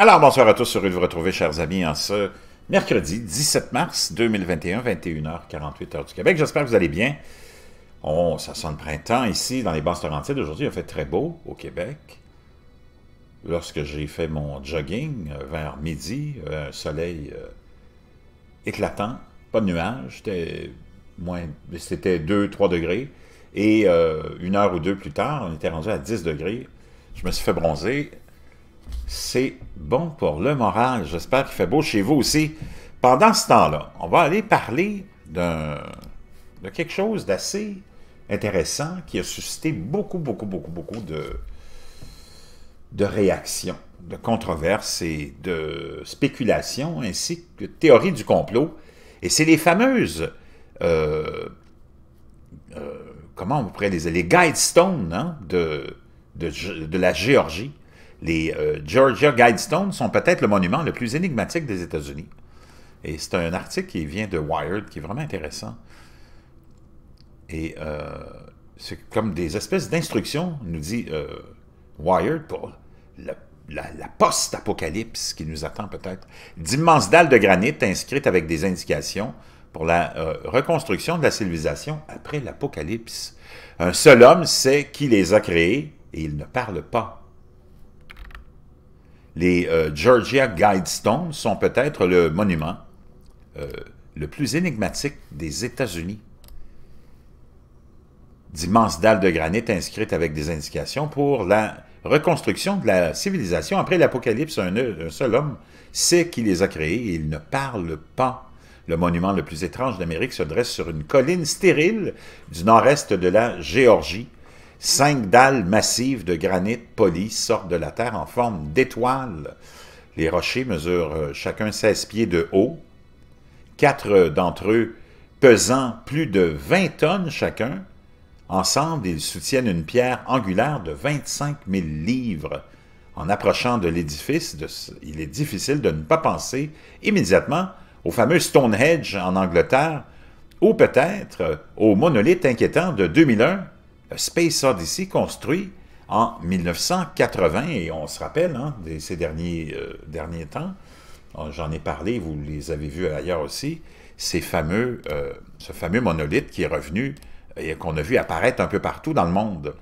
Alors, bonsoir à tous, heureux de vous retrouver, chers amis, en ce mercredi 17 mars 2021, 21h48 heure du Québec. J'espère que vous allez bien. Ça sent le printemps ici, dans les Basses-Laurentides. Aujourd'hui, il a fait très beau au Québec. Lorsque j'ai fait mon jogging vers midi, un soleil éclatant, pas de nuages, c'était 2-3 degrés. Et une heure ou deux plus tard, on était rendu à 10 degrés. Je me suis fait bronzer. C'est bon pour le moral. J'espère qu'il fait beau chez vous aussi. Pendant ce temps-là, on va aller parler de quelque chose d'assez intéressant qui a suscité beaucoup de réactions, de controverses et de spéculations, ainsi que de théories du complot. Et c'est les fameuses, comment on pourrait les Guidestones hein, de la Géorgie. Les Georgia Guidestones sont peut-être le monument le plus énigmatique des États-Unis. Et c'est un article qui vient de Wired, qui est vraiment intéressant. Et c'est comme des espèces d'instructions, nous dit Wired, pour la post-apocalypse qui nous attend peut-être. D'immenses dalles de granit inscrites avec des indications pour la reconstruction de la civilisation après l'apocalypse. Un seul homme sait qui les a créés et il ne parle pas. Les Georgia Guidestones sont peut-être le monument le plus énigmatique des États-Unis. D'immenses dalles de granit inscrites avec des indications pour la reconstruction de la civilisation après l'Apocalypse. Un seul homme sait qui les a créés et il ne parle pas. Le monument le plus étrange d'Amérique se dresse sur une colline stérile du nord-est de la Géorgie. 5 dalles massives de granit poli sortent de la terre en forme d'étoiles. Les rochers mesurent chacun 16 pieds de haut. 4 d'entre eux pesant plus de 20 tonnes chacun. Ensemble, ils soutiennent une pierre angulaire de 25 000 livres. En approchant de l'édifice, il est difficile de ne pas penser immédiatement au fameux Stonehenge en Angleterre, ou peut-être au monolithe inquiétant de 2001, Space Odyssey, construit en 1980, et on se rappelle hein, de ces derniers temps, j'en ai parlé, vous les avez vus ailleurs aussi, ce fameux monolithe qui est revenu et qu'on a vu apparaître un peu partout dans le monde.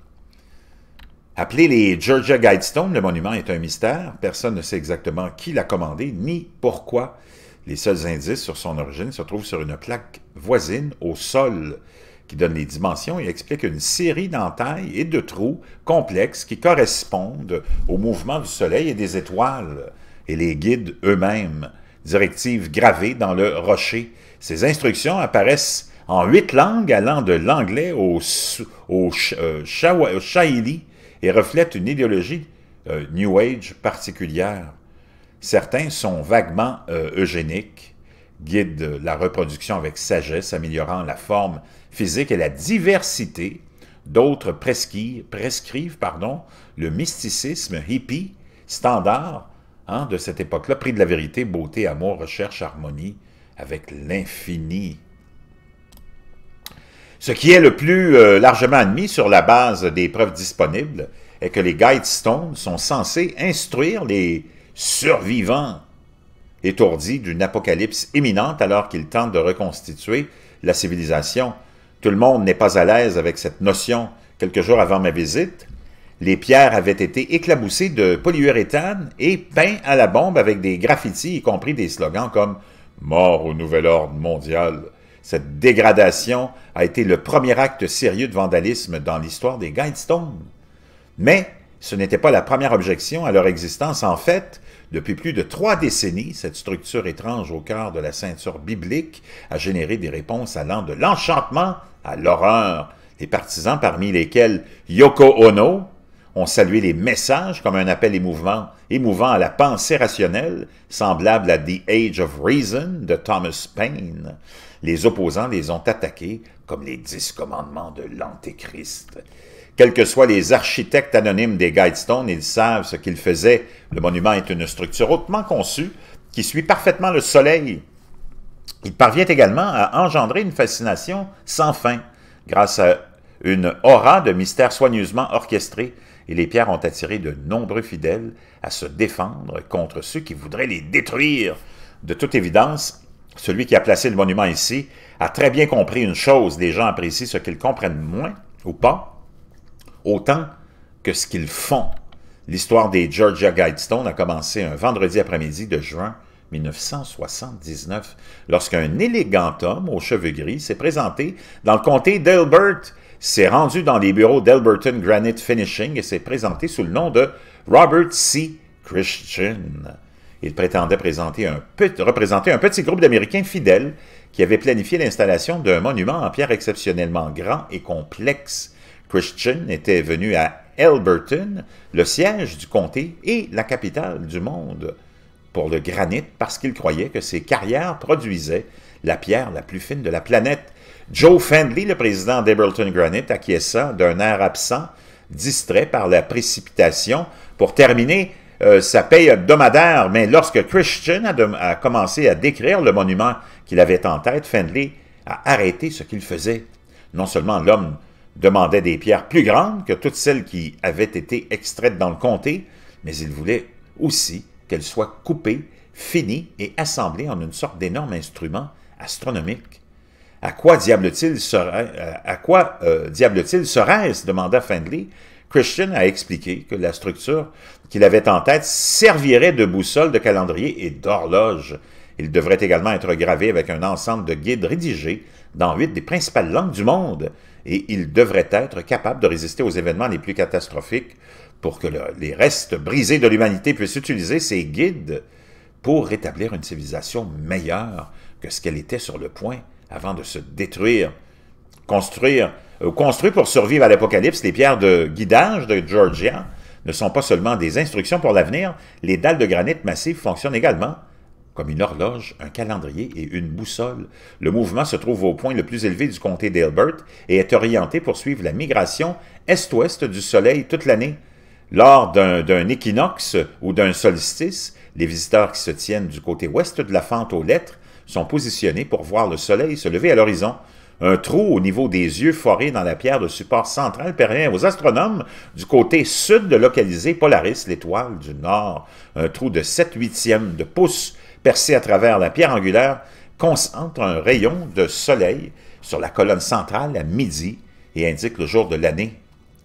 Appelé les Georgia Guidestones, le monument est un mystère, personne ne sait exactement qui l'a commandé, ni pourquoi. Les seuls indices sur son origine se trouvent sur une plaque voisine au sol, qui donne les dimensions et explique une série d'entailles et de trous complexes qui correspondent au mouvement du Soleil et des étoiles, et les guides eux-mêmes, directives gravées dans le rocher. Ces instructions apparaissent en 8 langues allant de l'anglais au Swahili et reflètent une idéologie New Age particulière. Certains sont vaguement eugéniques, guident la reproduction avec sagesse, améliorant la forme physique et la diversité. D'autres prescrivent le mysticisme hippie standard hein, de cette époque-là, prix de la vérité, beauté, amour, recherche, harmonie avec l'infini. Ce qui est le plus largement admis sur la base des preuves disponibles est que les Guidestones sont censés instruire les survivants étourdis d'une apocalypse imminente alors qu'ils tentent de reconstituer la civilisation. Tout le monde n'est pas à l'aise avec cette notion. Quelques jours avant ma visite, les pierres avaient été éclaboussées de polyuréthane et peintes à la bombe avec des graffitis, y compris des slogans comme « Mort au nouvel ordre mondial ». Cette dégradation a été le premier acte sérieux de vandalisme dans l'histoire des Guidestones. Mais ce n'était pas la première objection à leur existence. En fait, depuis plus de 3 décennies, cette structure étrange au cœur de la ceinture biblique a généré des réponses allant de l'enchantement à l'horreur. Les partisans, parmi lesquels Yoko Ono, ont salué les messages comme un appel émouvant à la pensée rationnelle, semblable à The Age of Reason de Thomas Paine. Les opposants les ont attaqués comme les 10 commandements de l'Antéchrist. Quels que soient les architectes anonymes des Guidestones, ils savent ce qu'ils faisaient. Le monument est une structure hautement conçue qui suit parfaitement le soleil. Il parvient également à engendrer une fascination sans fin grâce à une aura de mystère soigneusement orchestrée. et les pierres ont attiré de nombreux fidèles à se défendre contre ceux qui voudraient les détruire. De toute évidence, celui qui a placé le monument ici a très bien compris une chose, les gens apprécient ce qu'ils comprennent moins, ou pas, autant que ce qu'ils font. L'histoire des Georgia Guidestones a commencé un vendredi après-midi de juin 1979, lorsqu'un élégant homme aux cheveux gris s'est présenté dans le comté d'Elbert, s'est rendu dans les bureaux d'Elberton Granite Finishing et s'est présenté sous le nom de Robert C. Christian. Il prétendait représenter un petit groupe d'Américains fidèles qui avaient planifié l'installation d'un monument en pierre exceptionnellement grand et complexe. Christian était venu à Elberton, le siège du comté et la capitale du monde, pour le granit parce qu'il croyait que ses carrières produisaient la pierre la plus fine de la planète. Joe Fendley, le président d'Elberton Granite, acquiesça d'un air absent, distrait par la précipitation, pour terminer sa paye hebdomadaire. Mais lorsque Christian a commencé à décrire le monument qu'il avait en tête, Fendley a arrêté ce qu'il faisait. Non seulement l'homme demandait des pierres plus grandes que toutes celles qui avaient été extraites dans le comté, mais il voulait aussi qu'elles soient coupées, finies et assemblées en une sorte d'énorme instrument astronomique. À quoi diable-t-il serait-ce demanda Fendley. Christian a expliqué que la structure qu'il avait en tête servirait de boussole, de calendrier et d'horloge. Il devrait également être gravé avec un ensemble de guides rédigés dans 8 des principales langues du monde, et il devrait être capable de résister aux événements les plus catastrophiques pour que les restes brisés de l'humanité puissent utiliser ces guides pour rétablir une civilisation meilleure que ce qu'elle était sur le point avant de se détruire. Construit pour survivre à l'Apocalypse, les pierres de guidage de Georgia ne sont pas seulement des instructions pour l'avenir, les dalles de granit massif fonctionnent également comme une horloge, un calendrier et une boussole. Le mouvement se trouve au point le plus élevé du comté d'Elbert et est orienté pour suivre la migration est-ouest du Soleil toute l'année. Lors d'un équinoxe ou d'un solstice, les visiteurs qui se tiennent du côté ouest de la fente aux lettres sont positionnés pour voir le Soleil se lever à l'horizon. Un trou au niveau des yeux forés dans la pierre de support central permet aux astronomes du côté sud de localiser Polaris, l'étoile du Nord. Un trou de 7/8 de pouce percé à travers la pierre angulaire concentre un rayon de soleil sur la colonne centrale à midi et indique le jour de l'année.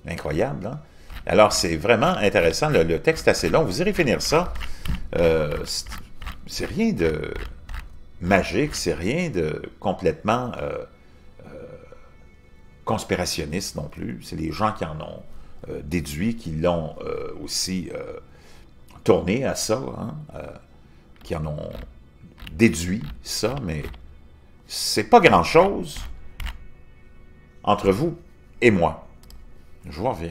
Incroyable, hein? Alors, c'est vraiment intéressant. Le texte est assez long. Vous irez finir ça. C'est rien de magique, c'est rien de complètement conspirationniste non plus. C'est les gens qui en ont déduit, qui l'ont aussi tourné à ça, hein, qui en ont déduit ça, mais c'est pas grand-chose entre vous et moi. Je vous reviens.